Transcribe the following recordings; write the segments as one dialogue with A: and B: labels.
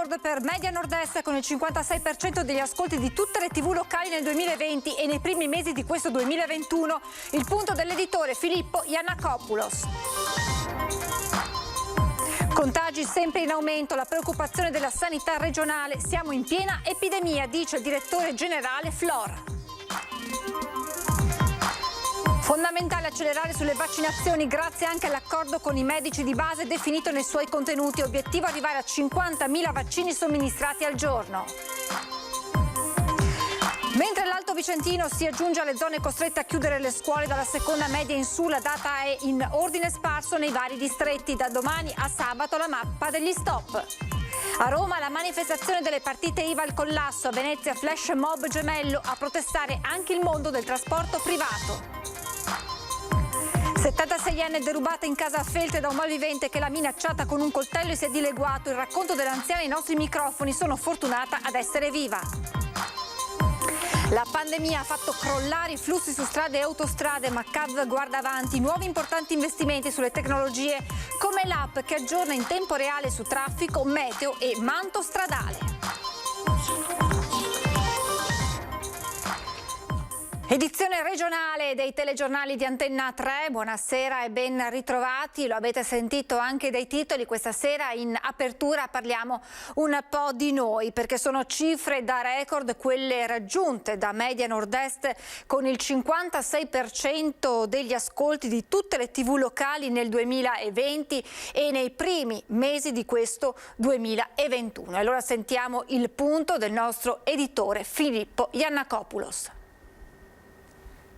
A: record per Media Nord-Est con il 56% degli ascolti di tutte le TV locali nel 2020 e nei primi mesi di questo 2021. Il punto dell'editore Filippo Yiannakopoulos. Contagi sempre in aumento, la preoccupazione della sanità regionale. Siamo in piena epidemia, dice il direttore generale Flor. Fondamentale accelerare sulle vaccinazioni grazie anche all'accordo con i medici di base definito nei suoi contenuti. Obiettivo arrivare a 50.000 vaccini somministrati al giorno. Mentre l'Alto Vicentino si aggiunge alle zone costrette a chiudere le scuole dalla seconda media in su, la data è in ordine sparso nei vari distretti. Da domani a sabato la mappa degli stop. A Roma la manifestazione delle partite IVA al collasso, a Venezia flash mob gemello, a protestare anche il mondo del trasporto privato. 76enne derubata in casa a Feltre da un malvivente che l'ha minacciata con un coltello e si è dileguato. Il racconto dell'anziana ai nostri microfoni. Sono fortunata ad essere viva. La pandemia ha fatto crollare i flussi su strade e autostrade, ma CAV guarda avanti. Nuovi importanti investimenti sulle tecnologie come l'app che aggiorna in tempo reale su traffico, meteo e manto stradale. Edizione regionale dei telegiornali di Antenna 3, buonasera e ben ritrovati, lo avete sentito anche dai titoli, questa sera in apertura parliamo un po' di noi perché sono cifre da record quelle raggiunte da Media Nord-Est con il 56% degli ascolti di tutte le TV locali nel 2020 e nei primi mesi di questo 2021. Allora sentiamo il punto del nostro editore Filippo Yiannakopoulos.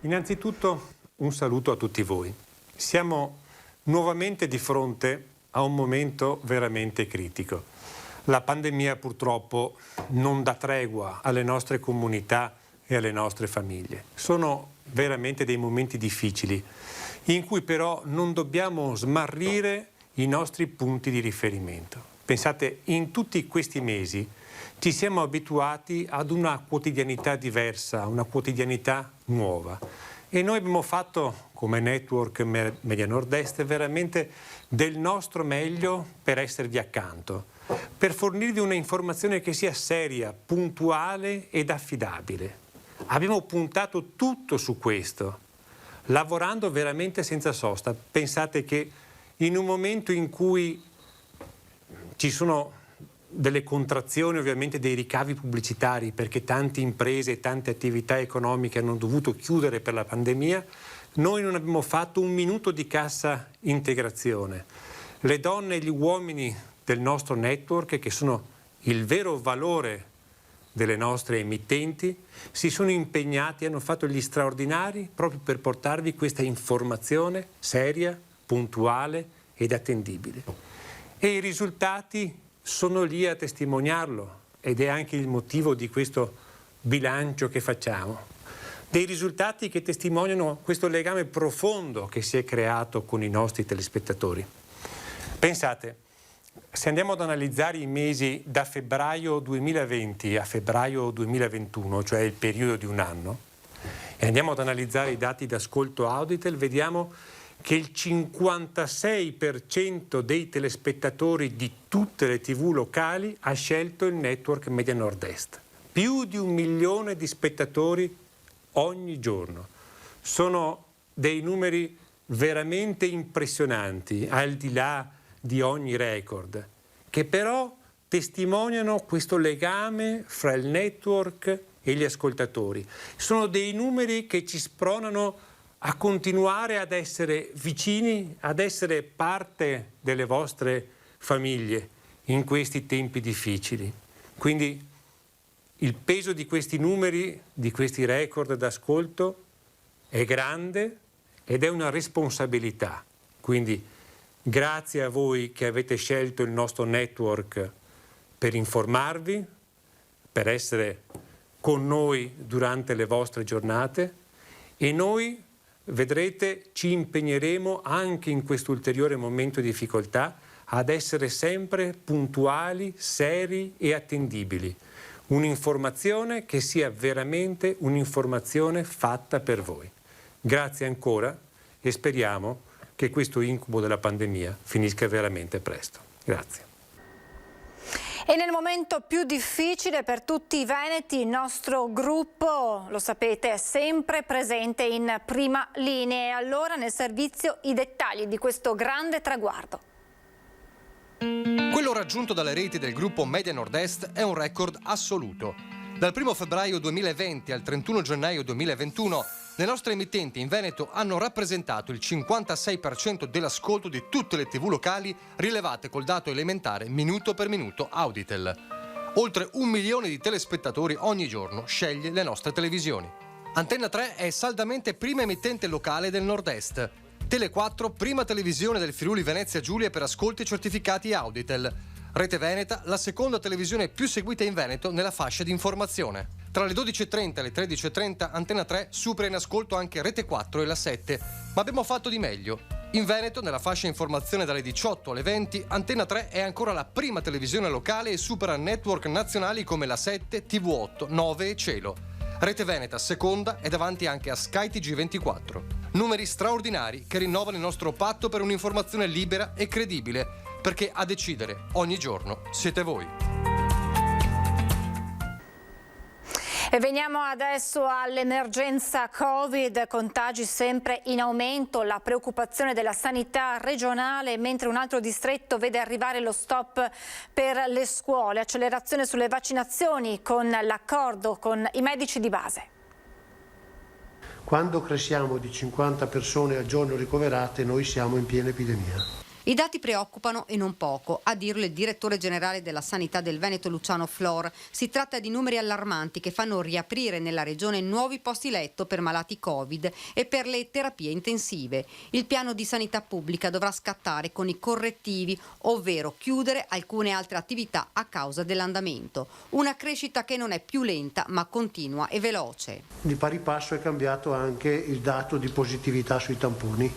B: Innanzitutto un saluto a tutti voi. Siamo nuovamente di fronte a un momento veramente critico. La pandemia purtroppo non dà tregua alle nostre comunità e alle nostre famiglie. Sono veramente dei momenti difficili in cui però non dobbiamo smarrire i nostri punti di riferimento. Pensate, in tutti questi mesi ci siamo abituati ad una quotidianità diversa, una quotidianità nuova. E noi abbiamo fatto, come network Media Nord-Est, veramente del nostro meglio per esservi accanto, per fornirvi una informazione che sia seria, puntuale ed affidabile. Abbiamo puntato tutto su questo, lavorando veramente senza sosta. Pensate che in un momento in cui ci sono delle contrazioni ovviamente dei ricavi pubblicitari perché tante imprese e tante attività economiche hanno dovuto chiudere per la pandemia, noi non abbiamo fatto un minuto di cassa integrazione. Le donne e gli uomini del nostro network, che sono il vero valore delle nostre emittenti, si sono impegnati, hanno fatto gli straordinari proprio per portarvi questa informazione seria, puntuale ed attendibile. E i risultati sono lì a testimoniarlo ed è anche il motivo di questo bilancio che facciamo. Dei risultati che testimoniano questo legame profondo che si è creato con i nostri telespettatori. Pensate, se andiamo ad analizzare i mesi da febbraio 2020 a febbraio 2021, cioè il periodo di un anno, e andiamo ad analizzare i dati d'ascolto Auditel, vediamo che il 56% dei telespettatori di tutte le TV locali ha scelto il network Media Nord-Est. Più di 1 milione di spettatori ogni giorno. Sono dei numeri veramente impressionanti, al di là di ogni record, che però testimoniano questo legame fra il network e gli ascoltatori. Sono dei numeri che ci spronano a continuare ad essere vicini, ad essere parte delle vostre famiglie in questi tempi difficili. Quindi il peso di questi numeri, di questi record d'ascolto è grande ed è una responsabilità. Quindi grazie a voi che avete scelto il nostro network per informarvi, per essere con noi durante le vostre giornate e noi vedrete, ci impegneremo anche in questo ulteriore momento di difficoltà ad essere sempre puntuali, seri e attendibili. Un'informazione che sia veramente un'informazione fatta per voi. Grazie ancora e speriamo che questo incubo della pandemia finisca veramente presto. Grazie.
A: E nel momento più difficile per tutti i veneti, il nostro gruppo, lo sapete, è sempre presente in prima linea. E allora nel servizio i dettagli di questo grande traguardo.
C: Quello raggiunto dalle reti del gruppo Media Nord-Est è un record assoluto. Dal 1 febbraio 2020 al 31 gennaio 2021 le nostre emittenti in Veneto hanno rappresentato il 56% dell'ascolto di tutte le TV locali rilevate col dato elementare minuto per minuto Auditel. Oltre 1 milione di telespettatori ogni giorno sceglie le nostre televisioni. Antenna 3 è saldamente prima emittente locale del Nord-Est. Tele 4 prima televisione del Friuli Venezia Giulia per ascolti certificati Auditel. Rete Veneta, la seconda televisione più seguita in Veneto nella fascia di informazione. Tra le 12.30 e le 13.30 Antenna 3 supera in ascolto anche Rete 4 e la 7, ma abbiamo fatto di meglio. In Veneto, nella fascia informazione dalle 18 alle 20, Antenna 3 è ancora la prima televisione locale e supera network nazionali come la 7, TV8, 9 e Cielo. Rete Veneta seconda è davanti anche a Sky TG24. Numeri straordinari che rinnovano il nostro patto per un'informazione libera e credibile, perché a decidere ogni giorno siete voi.
A: E veniamo adesso all'emergenza Covid, contagi sempre in aumento, la preoccupazione della sanità regionale, mentre un altro distretto vede arrivare lo stop per le scuole, accelerazione sulle vaccinazioni con l'accordo con i medici di base.
D: Quando cresciamo di 50 persone al giorno ricoverate, noi siamo in piena epidemia.
E: I dati preoccupano e non poco, a dirlo il direttore generale della sanità del Veneto Luciano Flor. Si tratta di numeri allarmanti che fanno riaprire nella regione nuovi posti letto per malati Covid e per le terapie intensive. Il piano di sanità pubblica dovrà scattare con i correttivi, ovvero chiudere alcune altre attività a causa dell'andamento. Una crescita che non è più lenta ma continua e veloce.
D: Di pari passo è cambiato anche il dato di positività sui tamponi.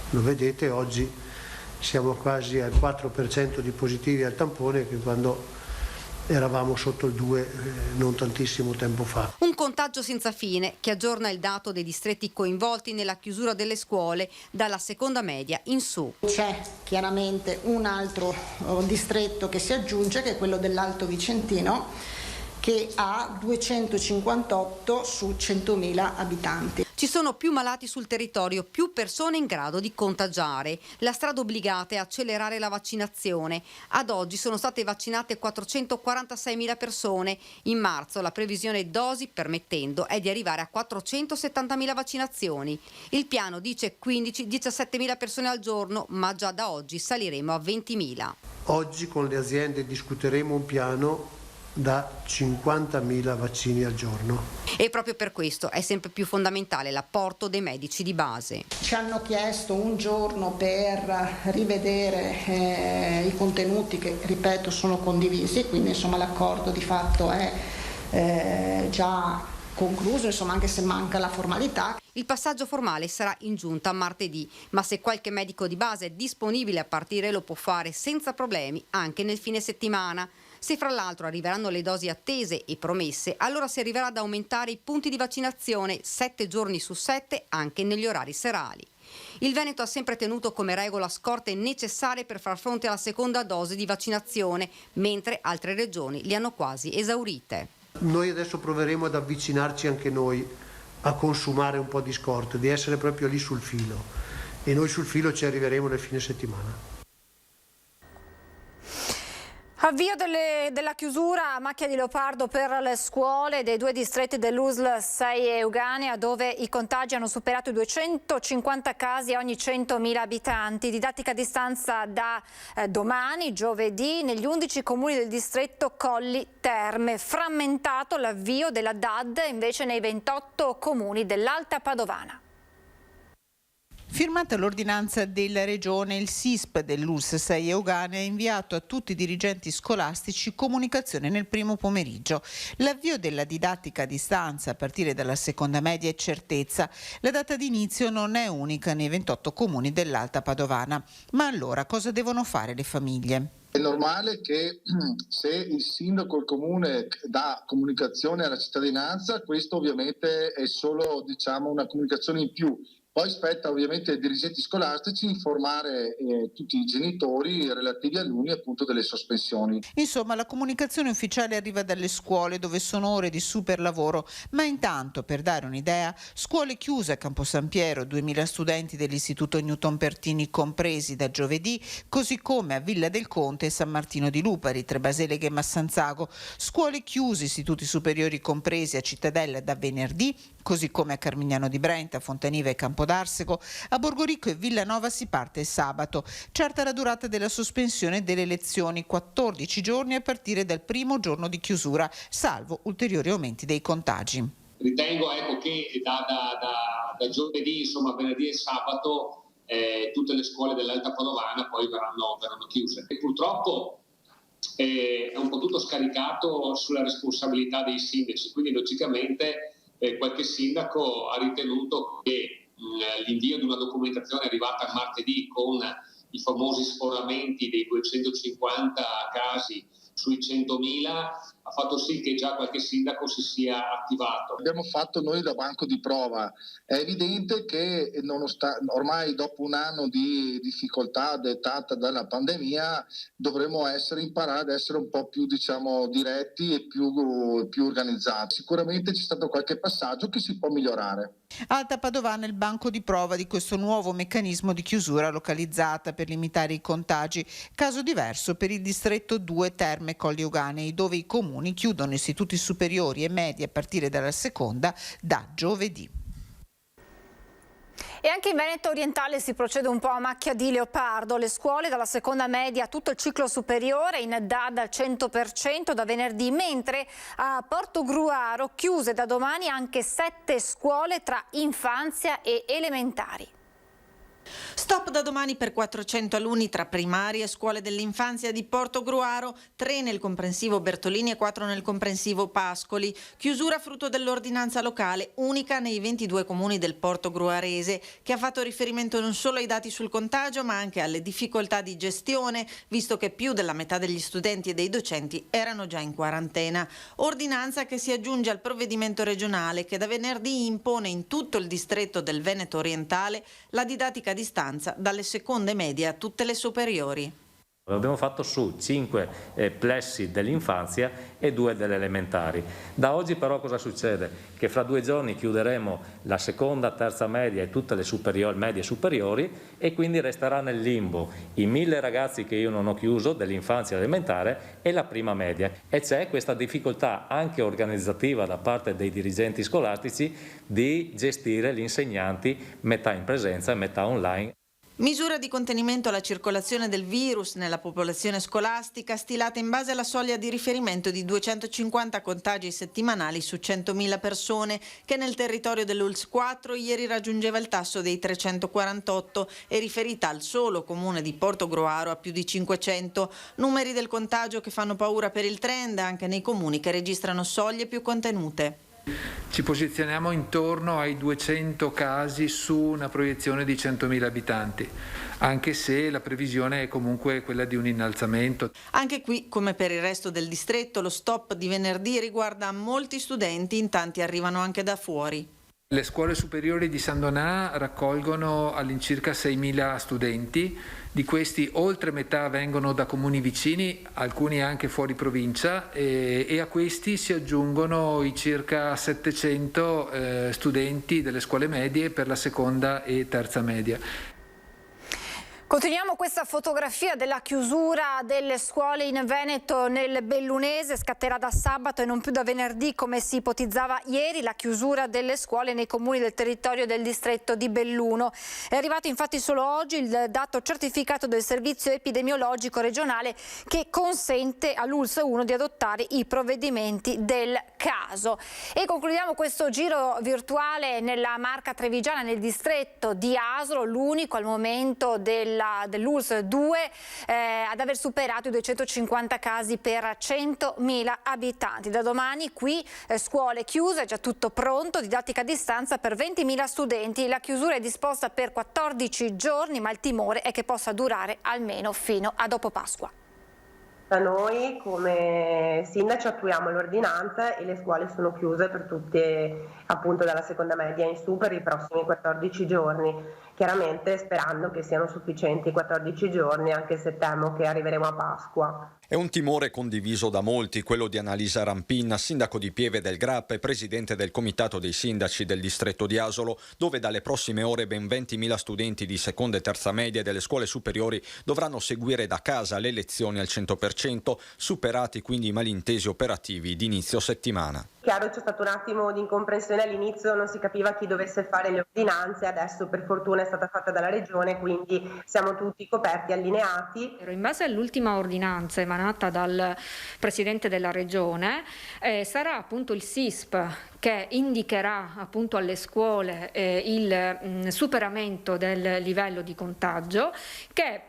D: Lo vedete oggi. Siamo quasi al 4% di positivi al tampone, che quando eravamo sotto il 2% non tantissimo tempo fa.
E: Un contagio senza fine che aggiorna il dato dei distretti coinvolti nella chiusura delle scuole dalla seconda media in su.
F: C'è chiaramente un altro distretto che si aggiunge, che è quello dell'Alto Vicentino, che ha 258 su 100.000 abitanti.
E: Ci sono più malati sul territorio, più persone in grado di contagiare. La strada obbligata è accelerare la vaccinazione. Ad oggi sono state vaccinate 446.000 persone. In marzo la previsione dosi permettendo è di arrivare a 470.000 vaccinazioni. Il piano dice 15-17.000 persone al giorno, ma già da oggi saliremo a 20.000.
D: Oggi con le aziende discuteremo un piano da 50.000 vaccini al giorno.
E: E proprio per questo è sempre più fondamentale l'apporto dei medici di base.
F: Ci hanno chiesto un giorno per rivedere i contenuti che, ripeto, sono condivisi, quindi insomma l'accordo di fatto è già concluso, insomma, anche se manca la formalità.
E: Il passaggio formale sarà in giunta martedì, ma se qualche medico di base è disponibile a partire lo può fare senza problemi anche nel fine settimana. Se fra l'altro arriveranno le dosi attese e promesse, allora si arriverà ad aumentare i punti di vaccinazione 7 giorni su 7 anche negli orari serali. Il Veneto ha sempre tenuto come regola scorte necessarie per far fronte alla seconda dose di vaccinazione, mentre altre regioni li hanno quasi esaurite.
D: Noi adesso proveremo ad avvicinarci anche noi a consumare un po' di scorte, di essere proprio lì sul filo, e noi sul filo ci arriveremo nel fine settimana.
A: Avvio della chiusura a macchia di leopardo per le scuole dei 2 distretti dell'USL 6 e Euganea, dove i contagi hanno superato i 250 casi a ogni 100.000 abitanti. Didattica a distanza da domani, giovedì, negli 11 comuni del distretto Colli Terme. Frammentato l'avvio della DAD invece nei 28 comuni dell'Alta Padovana.
G: Firmata l'ordinanza della Regione, il SISP dell'ULSS 6 Euganea ha inviato a tutti i dirigenti scolastici comunicazione nel primo pomeriggio. L'avvio della didattica a distanza a partire dalla seconda media è certezza. La data di inizio non è unica nei 28 comuni dell'Alta Padovana. Ma allora cosa devono fare le famiglie?
H: È normale che se il sindaco o il comune dà comunicazione alla cittadinanza, questo ovviamente è solo una comunicazione in più. Poi spetta ovviamente ai dirigenti scolastici informare tutti i genitori relativi agli alunni appunto delle sospensioni.
G: Insomma, la comunicazione ufficiale arriva dalle scuole dove sono ore di super lavoro, ma intanto, per dare un'idea, scuole chiuse a Campo San Piero, 2000 studenti dell'Istituto Newton Pertini compresi da giovedì, così come a Villa del Conte e San Martino di Lupari, tra Baseleghe e Massanzago. Scuole chiuse, istituti superiori compresi a Cittadella da venerdì, così come a Carmignano di Brenta, Fontaniva e Campodarsego. A Borgoricco e Villanova si parte sabato. Certa la durata della sospensione delle lezioni, 14 giorni a partire dal primo giorno di chiusura, salvo ulteriori aumenti dei contagi.
I: Ritengo che da giovedì, insomma venerdì e sabato, tutte le scuole dell'Alta Padovana poi verranno chiuse. E purtroppo è un po' tutto scaricato sulla responsabilità dei sindaci, quindi logicamente qualche sindaco ha ritenuto che l'invio di una documentazione arrivata martedì con i famosi sforamenti dei 250 casi sui 100.000 ha fatto sì che già qualche sindaco si sia attivato.
H: Abbiamo fatto noi da banco di prova. È evidente che ormai dopo un anno di difficoltà dettata dalla pandemia dovremo imparare ad essere un po' più diretti e più organizzati. Sicuramente c'è stato qualche passaggio che si può migliorare.
G: Alta Padovana è il banco di prova di questo nuovo meccanismo di chiusura localizzata per limitare i contagi. Caso diverso per il distretto 2 Terme Colli Euganei, dove i comuni chiudono istituti superiori e medi a partire dalla seconda da giovedì.
A: E anche in Veneto orientale si procede un po' a macchia di leopardo. Le scuole dalla seconda media a tutto il ciclo superiore in DAD al 100% da venerdì, mentre a Portogruaro chiuse da domani anche 7 scuole tra infanzia e elementari.
J: Stop da domani per 400 alunni tra primarie e scuole dell'infanzia di Portogruaro, 3 nel comprensivo Bertolini e 4 nel comprensivo Pascoli. Chiusura frutto dell'ordinanza locale, unica nei 22 comuni del Portogruarese, che ha fatto riferimento non solo ai dati sul contagio ma anche alle difficoltà di gestione, visto che più della metà degli studenti e dei docenti erano già in quarantena. Ordinanza che si aggiunge al provvedimento regionale che da venerdì impone in tutto il distretto del Veneto orientale la didattica a distanza dalle seconde medie a tutte le superiori.
K: L'abbiamo fatto su 5 plessi dell'infanzia e 2 delle elementari. Da oggi però cosa succede? Che fra 2 giorni chiuderemo la seconda, terza media e tutte le medie superiori e quindi resterà nel limbo i 1000 ragazzi che io non ho chiuso dell'infanzia elementare e la prima media. E c'è questa difficoltà anche organizzativa da parte dei dirigenti scolastici di gestire gli insegnanti metà in presenza e metà online.
J: Misura di contenimento alla circolazione del virus nella popolazione scolastica stilata in base alla soglia di riferimento di 250 contagi settimanali su 100.000 persone, che nel territorio dell'ULSS 4 ieri raggiungeva il tasso dei 348 e riferita al solo comune di Portogruaro a più di 500. Numeri del contagio che fanno paura per il trend anche nei comuni che registrano soglie più contenute.
L: Ci posizioniamo intorno ai 200 casi su una proiezione di 100.000 abitanti, anche se la previsione è comunque quella di un innalzamento.
J: Anche qui, come per il resto del distretto, lo stop di venerdì riguarda molti studenti, in tanti arrivano anche da fuori.
L: Le scuole superiori di San Donà raccolgono all'incirca 6.000 studenti, di questi oltre metà vengono da comuni vicini, alcuni anche fuori provincia e a questi si aggiungono i circa 700 studenti delle scuole medie per la seconda e terza media.
A: Continuiamo questa fotografia della chiusura delle scuole in Veneto nel Bellunese. Scatterà da sabato e non più da venerdì come si ipotizzava ieri la chiusura delle scuole nei comuni del territorio del distretto di Belluno. È arrivato infatti solo oggi il dato certificato del servizio epidemiologico regionale che consente all'ULSS 1 di adottare i provvedimenti del caso. E concludiamo questo giro virtuale nella Marca Trevigiana, nel distretto di Asolo, l'unico al momento dell'ULSS 2 ad aver superato i 250 casi per 100.000 abitanti. Da domani qui scuole chiuse, già tutto pronto, didattica a distanza per 20.000 studenti. La chiusura è disposta per 14 giorni, ma il timore è che possa durare almeno fino a dopo Pasqua.
M: Noi come sindaci attuiamo l'ordinanza e le scuole sono chiuse per tutte, appunto dalla seconda media in su, per i prossimi 14 giorni, chiaramente sperando che siano sufficienti i 14 giorni, anche se temo che arriveremo a Pasqua.
N: È un timore condiviso da molti, quello di Annalisa Rampin, sindaco di Pieve del Grappa e presidente del comitato dei sindaci del distretto di Asolo, dove dalle prossime ore ben 20.000 studenti di seconda e terza media e delle scuole superiori dovranno seguire da casa le lezioni al 100%, superati quindi i malintesi operativi di inizio settimana.
M: Chiaro, c'è stato un attimo di incomprensione all'inizio, non si capiva chi dovesse fare le ordinanze, adesso per fortuna è stata fatta dalla Regione, quindi siamo tutti coperti, allineati.
O: In base all'ultima ordinanza emanata dal Presidente della Regione, sarà appunto il SISP che indicherà appunto alle scuole il superamento del livello di contagio, che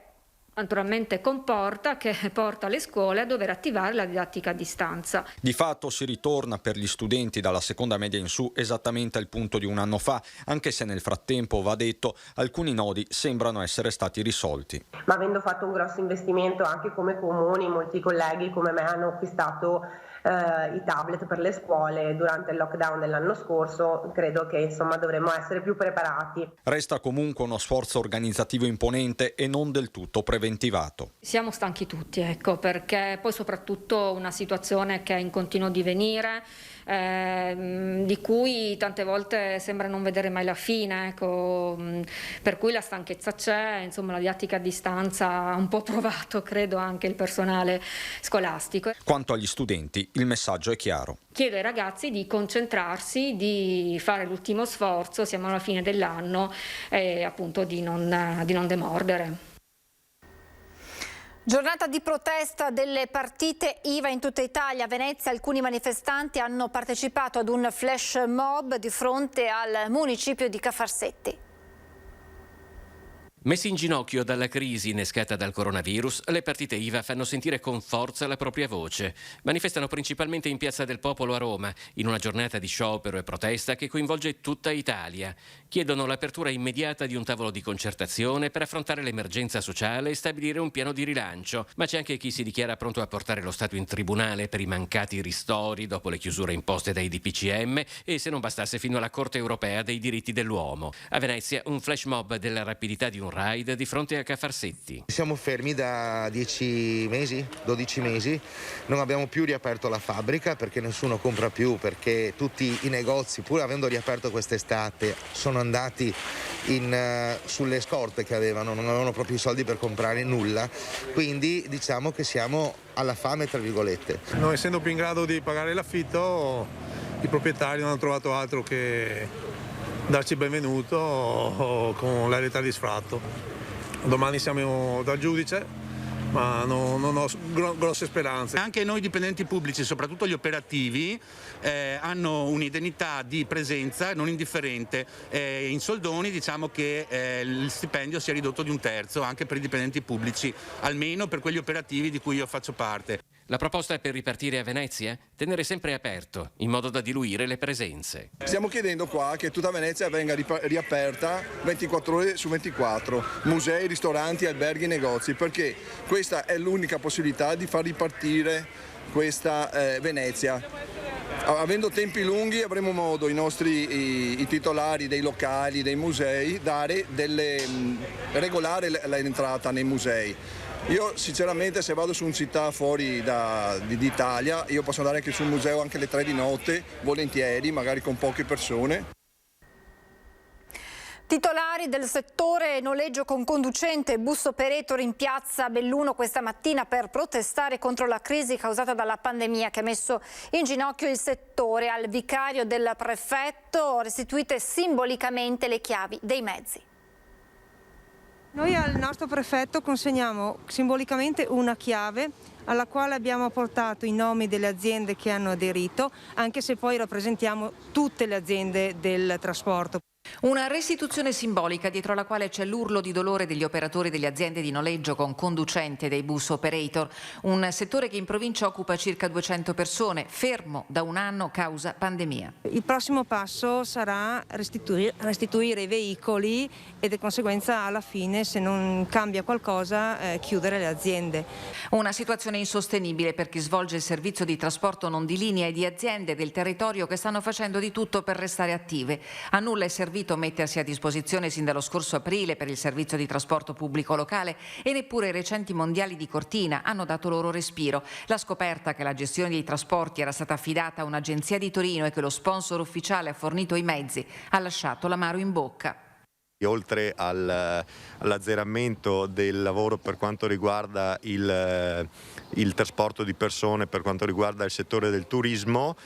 O: naturalmente comporta che porta le scuole a dover attivare la didattica a distanza.
N: Di fatto si ritorna per gli studenti dalla seconda media in su esattamente al punto di un anno fa, anche se nel frattempo, va detto, alcuni nodi sembrano essere stati risolti.
M: Ma avendo fatto un grosso investimento anche come comuni, molti colleghi come me hanno acquistato i tablet per le scuole durante il lockdown dell'anno scorso, credo che insomma dovremmo essere più preparati.
N: Resta comunque uno sforzo organizzativo imponente e non del tutto preventivato.
O: Siamo stanchi tutti, ecco, perché poi soprattutto una situazione che è in continuo divenire, di cui tante volte sembra non vedere mai la fine, ecco, per cui la stanchezza c'è, insomma la didattica a distanza ha un po' provato, credo, anche il personale scolastico.
N: Quanto agli studenti, il messaggio è chiaro.
O: Chiedo ai ragazzi di concentrarsi, di fare l'ultimo sforzo, siamo alla fine dell'anno, e appunto di non demordere.
A: Giornata di protesta delle partite IVA in tutta Italia. A Venezia alcuni manifestanti hanno partecipato ad un flash mob di fronte al municipio di Cafarsetti.
P: Messi in ginocchio dalla crisi innescata dal coronavirus, le partite IVA fanno sentire con forza la propria voce. Manifestano principalmente in Piazza del Popolo a Roma, in una giornata di sciopero e protesta che coinvolge tutta Italia. Chiedono l'apertura immediata di un tavolo di concertazione per affrontare l'emergenza sociale e stabilire un piano di rilancio. Ma c'è anche chi si dichiara pronto a portare lo Stato in tribunale per i mancati ristori dopo le chiusure imposte dai DPCM e, se non bastasse, fino alla Corte Europea dei diritti dell'uomo. A Venezia un flash mob della rapidità di un ride di fronte a Cafarsetti.
Q: Siamo fermi da 10 mesi, 12 mesi, non abbiamo più riaperto la fabbrica perché nessuno compra più, perché tutti i negozi, pur avendo riaperto quest'estate, sono andati sulle scorte che avevano, non avevano proprio i soldi per comprare nulla, quindi diciamo che siamo alla fame, tra virgolette.
R: Non essendo più in grado di pagare l'affitto, i proprietari non hanno trovato altro che darci il benvenuto con la rete di sfratto. Domani siamo dal giudice, ma non ho grosse speranze.
S: Anche noi dipendenti pubblici, soprattutto gli operativi, hanno un'indennità di presenza non indifferente. In soldoni diciamo che il stipendio si è ridotto di un terzo anche per i dipendenti pubblici, almeno per quegli operativi di cui io faccio parte.
P: La proposta è per ripartire a Venezia? Tenere sempre aperto, in modo da diluire le presenze.
T: Stiamo chiedendo qua che tutta Venezia venga riaperta 24 ore su 24, musei, ristoranti, alberghi, negozi, perché questa è l'unica possibilità di far ripartire questa Venezia. Avendo tempi lunghi avremo modo i titolari dei locali, dei musei, regolare l'entrata nei musei. Io sinceramente se vado su una città fuori d'Italia, io posso andare anche sul museo anche alle 3 di notte, volentieri, magari con poche persone.
A: Titolari del settore noleggio con conducente e bus operator in piazza Belluno questa mattina per protestare contro la crisi causata dalla pandemia che ha messo in ginocchio il settore. Al vicario del prefetto restituite simbolicamente le chiavi dei mezzi.
U: Noi al nostro prefetto consegniamo simbolicamente una chiave alla quale abbiamo apportato i nomi delle aziende che hanno aderito, anche se poi rappresentiamo tutte le aziende del trasporto.
B: Una restituzione simbolica dietro la quale c'è l'urlo di dolore degli operatori delle aziende di noleggio con conducente dei bus operator, un settore che in provincia occupa circa 200 persone, fermo da un anno causa pandemia.
U: Il prossimo passo sarà restituire i veicoli e di conseguenza alla fine, se non cambia qualcosa, chiudere le aziende.
B: Una situazione insostenibile per chi svolge il servizio di trasporto non di linea e di aziende del territorio che stanno facendo di tutto per restare attive. A nulla è servito mettersi a disposizione sin dallo scorso aprile per il servizio di trasporto pubblico locale e neppure i recenti mondiali di Cortina hanno dato loro respiro. La scoperta che la gestione dei trasporti era stata affidata a un'agenzia di Torino e che lo sponsor ufficiale ha fornito i mezzi ha lasciato l'amaro in bocca.
V: Oltre all'azzeramento del lavoro per quanto riguarda il trasporto di persone, per quanto riguarda il settore del turismo,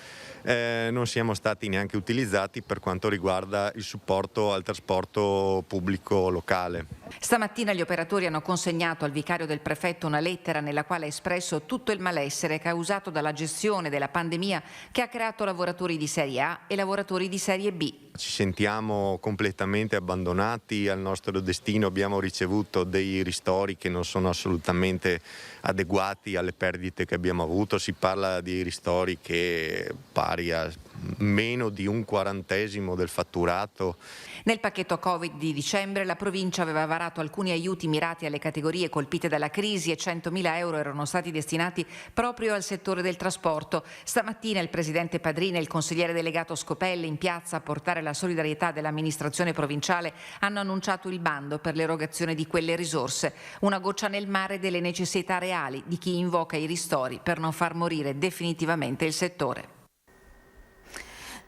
V: non siamo stati neanche utilizzati per quanto riguarda il supporto al trasporto pubblico locale.
B: Stamattina gli operatori hanno consegnato al vicario del prefetto una lettera nella quale ha espresso tutto il malessere causato dalla gestione della pandemia che ha creato lavoratori di serie A e lavoratori di serie B.
V: Ci sentiamo completamente abbandonati al nostro destino, abbiamo ricevuto dei ristori che non sono assolutamente adeguati alle perdite che abbiamo avuto, si parla di ristori che pari a meno di un 40° del fatturato.
B: Nel pacchetto Covid di dicembre la provincia aveva varato alcuni aiuti mirati alle categorie colpite dalla crisi e 100.000 euro erano stati destinati proprio al settore del trasporto. Stamattina il presidente Padrina e il consigliere delegato Scopelle in piazza a portare la solidarietà dell'amministrazione provinciale hanno annunciato il bando per l'erogazione di quelle risorse, una goccia nel mare delle necessità reali di chi invoca i ristori per non far morire definitivamente il settore.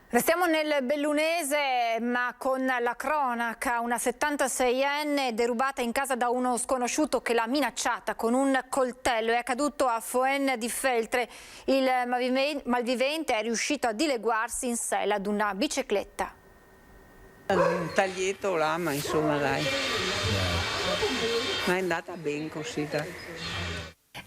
A: Restiamo nel bellunese, ma con la cronaca. Una 76enne derubata in casa da uno sconosciuto che l'ha minacciata con un coltello. È accaduto a Foen di Feltre. Il malvivente è riuscito a dileguarsi in sella ad una bicicletta.
W: Un taglietto là, ma insomma dai. Ma è andata bene così, dai.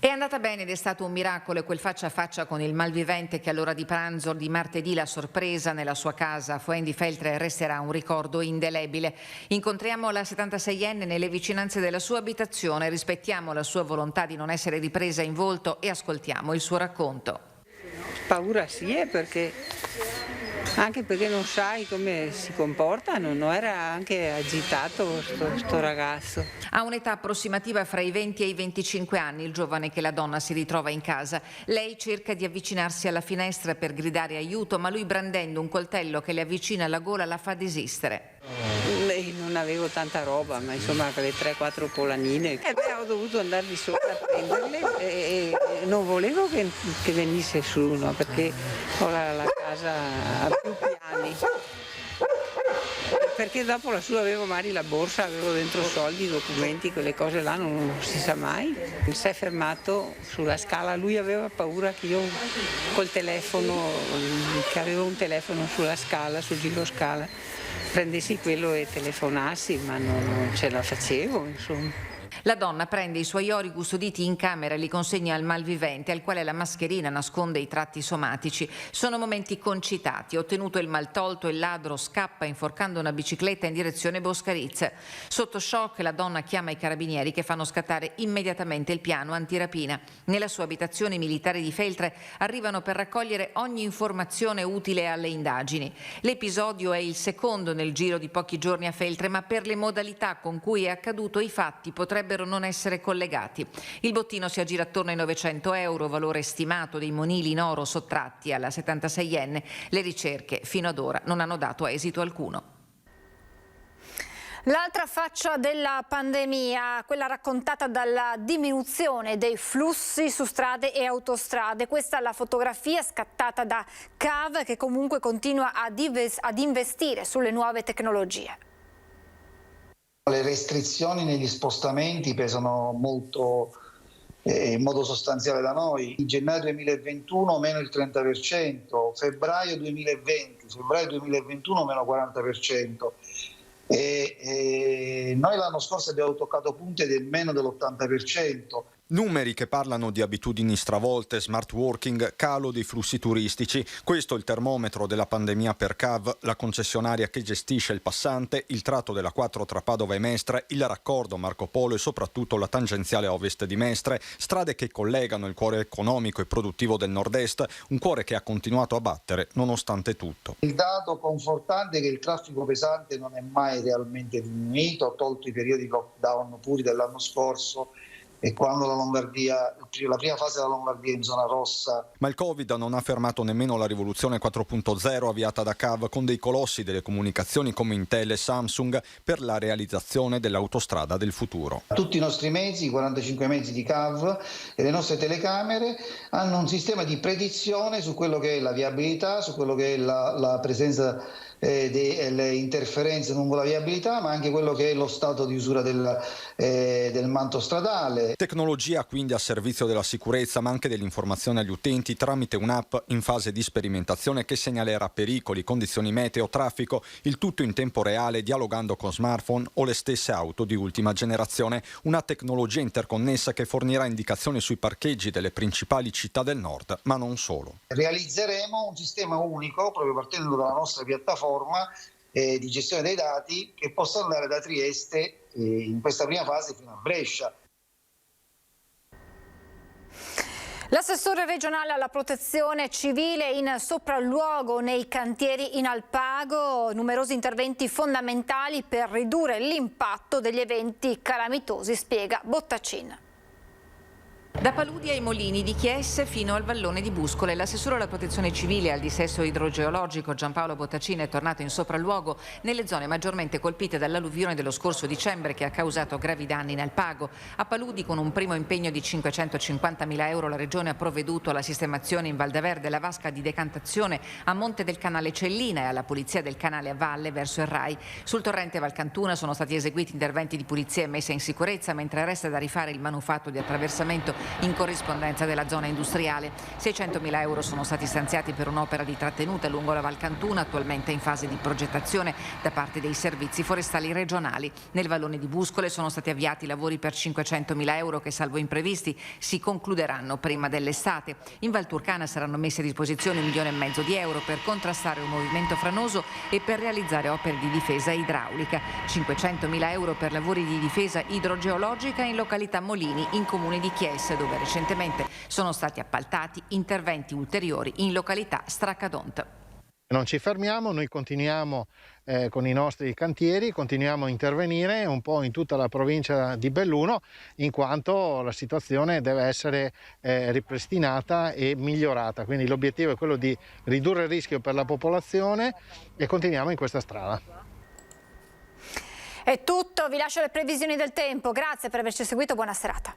B: È andata bene ed è stato un miracolo quel faccia a faccia con il malvivente che all'ora di pranzo di martedì l'ha sorpresa nella sua casa a Foen di Feltre resterà un ricordo indelebile. Incontriamo la 76enne nelle vicinanze della sua abitazione, rispettiamo la sua volontà di non essere ripresa in volto e ascoltiamo il suo racconto.
W: Paura sì, anche perché non sai come si comporta, non era anche agitato sto ragazzo.
B: Ha un'età approssimativa fra i 20 e i 25 anni il giovane che la donna si ritrova in casa. Lei cerca di avvicinarsi alla finestra per gridare aiuto, ma lui brandendo un coltello che le avvicina alla gola la fa desistere.
W: Non avevo tanta roba, ma insomma quelle 3-4 polanine. Ho dovuto andare di sopra a prenderle e non volevo che venisse nessuno perché ho la casa a più piani. Perché dopo lassù avevo magari la borsa, avevo dentro soldi, documenti, quelle cose là non si sa mai. Si è fermato sulla scala, lui aveva paura che io col telefono, che avevo un telefono sulla scala, sul giroscala, prendessi quello e telefonassi, ma non ce la facevo, insomma.
B: La donna prende i suoi ori custoditi in camera e li consegna al malvivente, al quale la mascherina nasconde i tratti somatici. Sono momenti concitati. Ottenuto il maltolto, il ladro scappa inforcando una bicicletta in direzione Boscarizze. Sotto shock la donna chiama i carabinieri che fanno scattare immediatamente il piano antirapina. Nella sua abitazione i militari di Feltre arrivano per raccogliere ogni informazione utile alle indagini. L'episodio è il secondo nel giro di pochi giorni a Feltre, ma per le modalità con cui è accaduto i fatti potrebbero non essere collegati. Il bottino si aggira attorno ai 900 euro, valore stimato dei monili in oro sottratti alla 76enne. Le ricerche fino ad ora non hanno dato esito alcuno.
A: L'altra faccia della pandemia, quella raccontata dalla diminuzione dei flussi su strade e autostrade. Questa è la fotografia scattata da CAV che comunque continua ad investire sulle nuove tecnologie.
X: Le restrizioni negli spostamenti pesano molto in modo sostanziale da noi. In gennaio 2021 meno il 30%, febbraio 2021 meno 40%. E noi l'anno scorso abbiamo toccato punte del meno dell'80%.
N: Numeri che parlano di abitudini stravolte, smart working, calo dei flussi turistici. Questo è il termometro della pandemia per CAV, la concessionaria che gestisce il passante, il tratto della 4 tra Padova e Mestre, il raccordo Marco Polo e soprattutto la tangenziale ovest di Mestre, strade che collegano il cuore economico e produttivo del nord-est, un cuore che ha continuato a battere nonostante tutto.
X: Il dato confortante è che il traffico pesante non è mai realmente diminuito, tolto i periodi di lockdown puri dell'anno scorso, e quando la prima fase della Lombardia in zona rossa.
N: Ma il Covid non ha fermato nemmeno la rivoluzione 4.0 avviata da CAV con dei colossi delle comunicazioni come Intel e Samsung per la realizzazione dell'autostrada del futuro.
X: Tutti i nostri mezzi, i 45 mezzi di CAV e le nostre telecamere hanno un sistema di predizione su quello che è la viabilità, su quello che è la presenza delle interferenze lungo la viabilità, ma anche quello che è lo stato di usura del manto stradale.
N: Tecnologia quindi a servizio della sicurezza, ma anche dell'informazione agli utenti tramite un'app in fase di sperimentazione che segnalerà pericoli, condizioni meteo, traffico, il tutto in tempo reale dialogando con smartphone o le stesse auto di ultima generazione. Una tecnologia interconnessa che fornirà indicazioni sui parcheggi delle principali città del nord, ma non solo.
X: Realizzeremo un sistema unico, proprio partendo dalla nostra piattaforma di gestione dei dati, che possa andare da Trieste in questa prima fase fino a Brescia.
A: L'assessore regionale alla protezione civile in sopralluogo nei cantieri in Alpago, numerosi interventi fondamentali per ridurre l'impatto degli eventi calamitosi, spiega Bottacin.
B: Da Paludi ai Molini di Chiese fino al vallone di Buscole, l'assessore alla protezione civile e al dissesto idrogeologico Giampaolo Bottacin è tornato in sopralluogo nelle zone maggiormente colpite dall'alluvione dello scorso dicembre che ha causato gravi danni in Alpago. A Paludi, con un primo impegno di 550.000 euro, la Regione ha provveduto alla sistemazione in Valdaverde della vasca di decantazione a monte del canale Cellina e alla pulizia del canale a valle verso il Rai. Sul torrente Valcantuna sono stati eseguiti interventi di pulizia e messa in sicurezza, mentre resta da rifare il manufatto di attraversamento in corrispondenza della zona industriale. 600.000 euro sono stati stanziati per un'opera di trattenuta lungo la Valcantuna, attualmente in fase di progettazione da parte dei servizi forestali regionali. Nel vallone di Buscole sono stati avviati lavori per 500.000 euro che, salvo imprevisti, si concluderanno prima dell'estate. In Val Turcana saranno messi a disposizione 1,5 milioni di euro per contrastare un movimento franoso e per realizzare opere di difesa idraulica. 500.000 euro per lavori di difesa idrogeologica in località Molini, in comune di Chiese, dove recentemente sono stati appaltati interventi ulteriori in località Stracadont.
C: Non ci fermiamo, noi continuiamo con i nostri cantieri, continuiamo a intervenire un po' in tutta la provincia di Belluno, in quanto la situazione deve essere ripristinata e migliorata. Quindi l'obiettivo è quello di ridurre il rischio per la popolazione e continuiamo in questa strada.
A: È tutto, vi lascio le previsioni del tempo. Grazie per averci seguito, buona serata.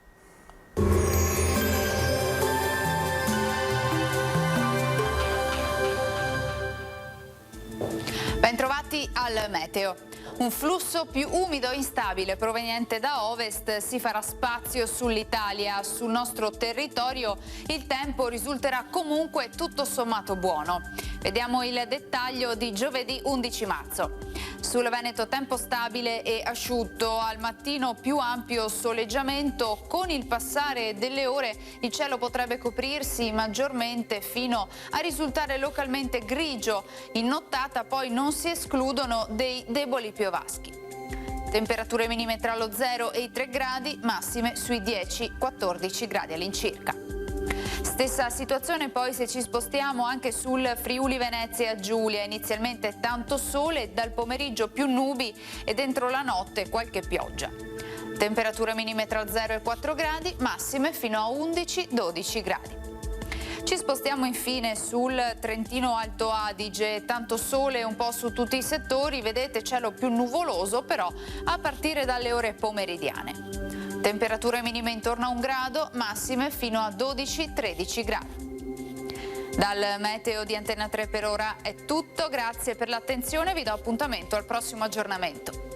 D: Bentrovati al meteo. Un flusso più umido e instabile proveniente da ovest si farà spazio sull'Italia. Sul nostro territorio il tempo risulterà comunque tutto sommato buono. Vediamo il dettaglio di giovedì 11 marzo. Sul Veneto tempo stabile e asciutto, al mattino più ampio soleggiamento, con il passare delle ore il cielo potrebbe coprirsi maggiormente fino a risultare localmente grigio. In nottata poi non si escludono dei deboli piovaschi. Temperature minime tra lo 0 e i 3 gradi, massime sui 10-14 gradi all'incirca. Stessa situazione poi se ci spostiamo anche sul Friuli Venezia Giulia, inizialmente tanto sole, dal pomeriggio più nubi e dentro la notte qualche pioggia. Temperature minime tra 0 e 4 gradi, massime fino a 11-12 gradi. Ci spostiamo infine sul Trentino Alto Adige, tanto sole un po' su tutti i settori, vedete cielo più nuvoloso però a partire dalle ore pomeridiane. Temperature minime intorno a 1 grado, massime fino a 12-13 gradi. Dal meteo di Antenna 3 per ora è tutto, grazie per l'attenzione, vi do appuntamento al prossimo aggiornamento.